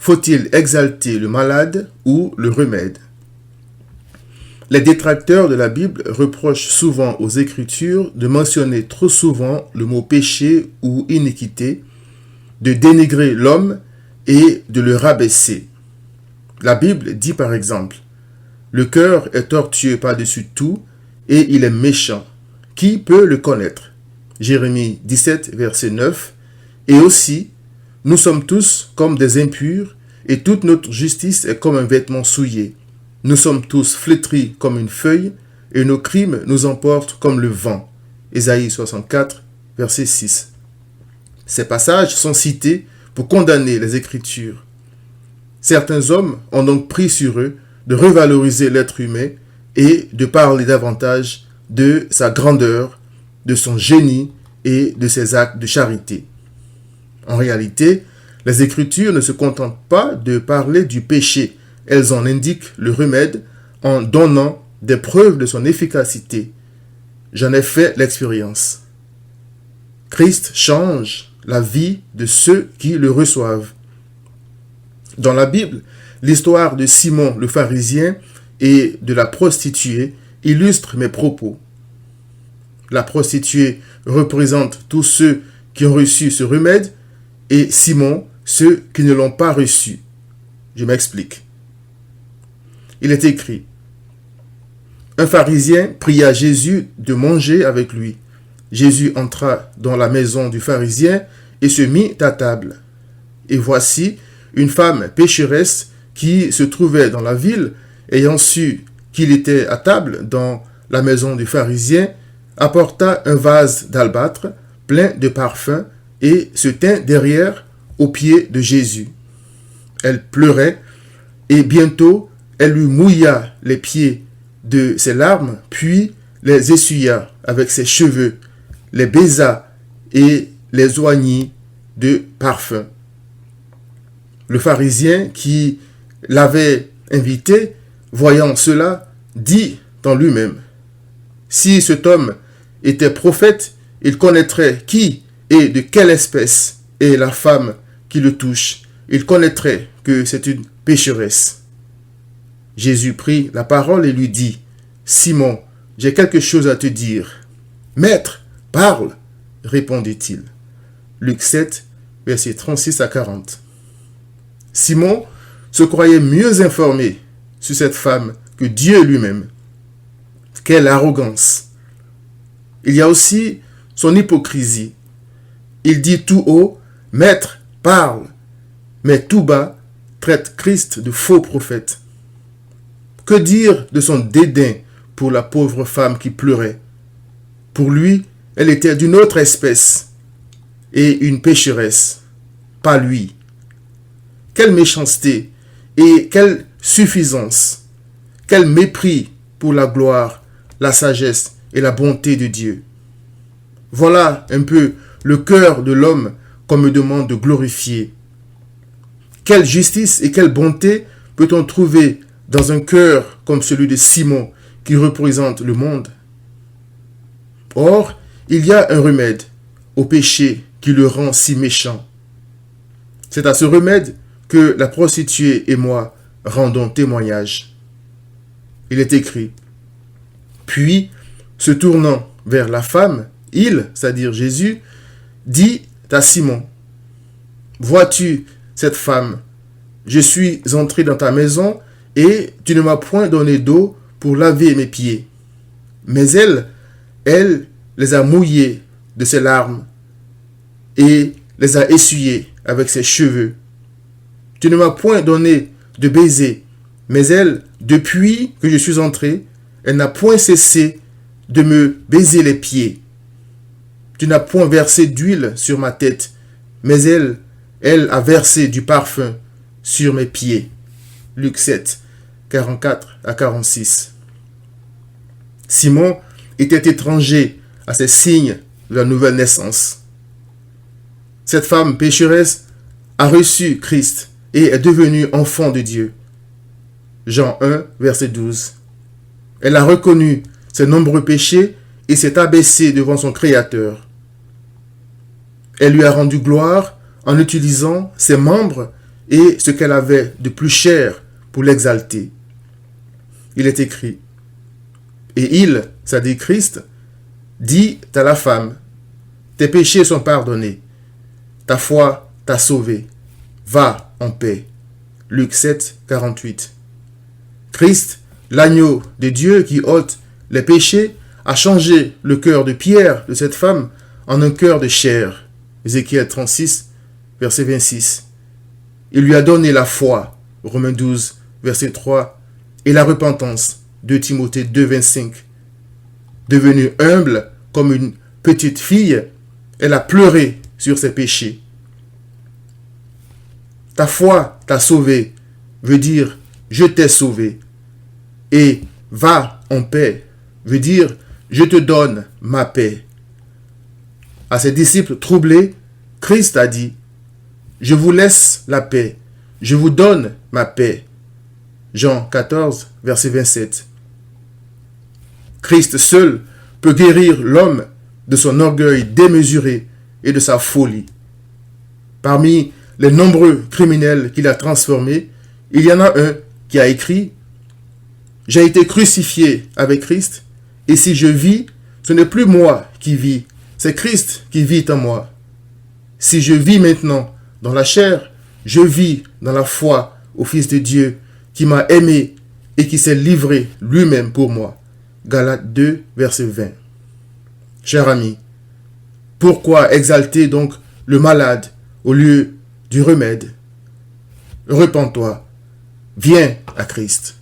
Faut-il exalter le malade ou le remède? Les détracteurs de la Bible reprochent souvent aux Écritures de mentionner trop souvent le mot péché ou iniquité, de dénigrer l'homme et de le rabaisser. La Bible dit par exemple: « Le cœur est tortueux par-dessus tout et il est méchant. Qui peut le connaître ?» Jérémie 17, verset 9. Et aussi, « Nous sommes tous comme des impurs et toute notre justice est comme un vêtement souillé. Nous sommes tous flétris comme une feuille et nos crimes nous emportent comme le vent. » Ésaïe 64, verset 6. Ces passages sont cités pour condamner les Écritures. Certains hommes ont donc pris sur eux de revaloriser l'être humain et de parler davantage de sa grandeur, de son génie et de ses actes de charité. En réalité, les Écritures ne se contentent pas de parler du péché, elles en indiquent le remède en donnant des preuves de son efficacité. J'en ai fait l'expérience. Christ change la vie de ceux qui le reçoivent. Dans la Bible, l'histoire de Simon le pharisien et de la prostituée illustre mes propos. La prostituée représente tous ceux qui ont reçu ce remède et Simon, ceux qui ne l'ont pas reçu. Je m'explique. Il est écrit: un pharisien pria Jésus de manger avec lui. Jésus entra dans la maison du pharisien et se mit à table. Et voici une femme pécheresse qui se trouvait dans la ville, ayant su qu'il était à table dans la maison du pharisien, apporta un vase d'albâtre plein de parfums et se tint derrière aux pieds de Jésus. Elle pleurait et bientôt elle lui mouilla les pieds de ses larmes, puis les essuya avec ses cheveux, les baisa et les oignit de parfum. Le pharisien qui l'avait invité, voyant cela, dit en lui-même: si cet homme était prophète, il connaîtrait qui et de quelle espèce est la femme qui le touche. Il connaîtrait que c'est une pécheresse. Jésus prit la parole et lui dit: Simon, j'ai quelque chose à te dire. Maître, parle, répondit-il. Luc 7, versets 36 à 40. Simon se croyait mieux informé sur cette femme que Dieu lui-même. Quelle arrogance! Il y a aussi son hypocrisie. Il dit tout haut: Maître, parle, mais tout bas traite Christ de faux prophète. Que dire de son dédain pour la pauvre femme qui pleurait? Pour lui, elle était d'une autre espèce et une pécheresse, pas lui. Quelle méchanceté et quelle suffisance, quel mépris pour la gloire, la sagesse et la bonté de Dieu. Voilà un peu le cœur de l'homme qu'on me demande de glorifier. Quelle justice et quelle bonté peut-on trouver dans un cœur comme celui de Simon qui représente le monde? Or, il y a un remède au péché qui le rend si méchant. C'est à ce remède que la prostituée et moi rendons témoignage. Il est écrit: puis, se tournant vers la femme, il, c'est-à-dire Jésus, dit à Simon: vois-tu cette femme? Je suis entré dans ta maison et tu ne m'as point donné d'eau pour laver mes pieds. Mais elle les a mouillés de ses larmes et les a essuyés avec ses cheveux. Tu ne m'as point donné de baiser, mais elle, depuis que je suis entré, elle n'a point cessé de me baiser les pieds. Tu n'as point versé d'huile sur ma tête, mais elle a versé du parfum sur mes pieds. Luc 7, 44 à 46. Simon était étranger à ces signes de la nouvelle naissance. Cette femme pécheresse a reçu Christ et est devenue enfant de Dieu. Jean 1, verset 12. Elle a reconnu ses nombreux péchés et s'est abaissée devant son Créateur. Elle lui a rendu gloire en utilisant ses membres et ce qu'elle avait de plus cher pour l'exalter. Il est écrit, et il, c'est-à-dire Christ, dit à la femme, tes péchés sont pardonnés, ta foi t'a sauvé, va en paix. Luc 7, 48. Christ, l'agneau de Dieu qui ôte les péchés, a changé le cœur de pierre de cette femme en un cœur de chair. Ézéchiel 36, verset 26. Il lui a donné la foi, Romains 12, verset 3, et la repentance, 2 Timothée 2, 25. Devenue humble comme une petite fille, elle a pleuré sur ses péchés. Ta foi t'a sauvé, veut dire je t'ai sauvé. Et va en paix, veut dire je te donne ma paix. À ses disciples troublés, Christ a dit, je vous laisse la paix, je vous donne ma paix. Jean 14, verset 27. Christ seul peut guérir l'homme de son orgueil démesuré et de sa folie. Parmi les nombreux criminels qu'il a transformés, il y en a un qui a écrit « J'ai été crucifié avec Christ, et si je vis, ce n'est plus moi qui vis, c'est Christ qui vit en moi. Si je vis maintenant dans la chair, je vis dans la foi au Fils de Dieu qui m'a aimé et qui s'est livré lui-même pour moi. » Galates 2, verset 20. Cher ami, pourquoi exalter donc le malade au lieu du remède? Repens-toi, viens à Christ.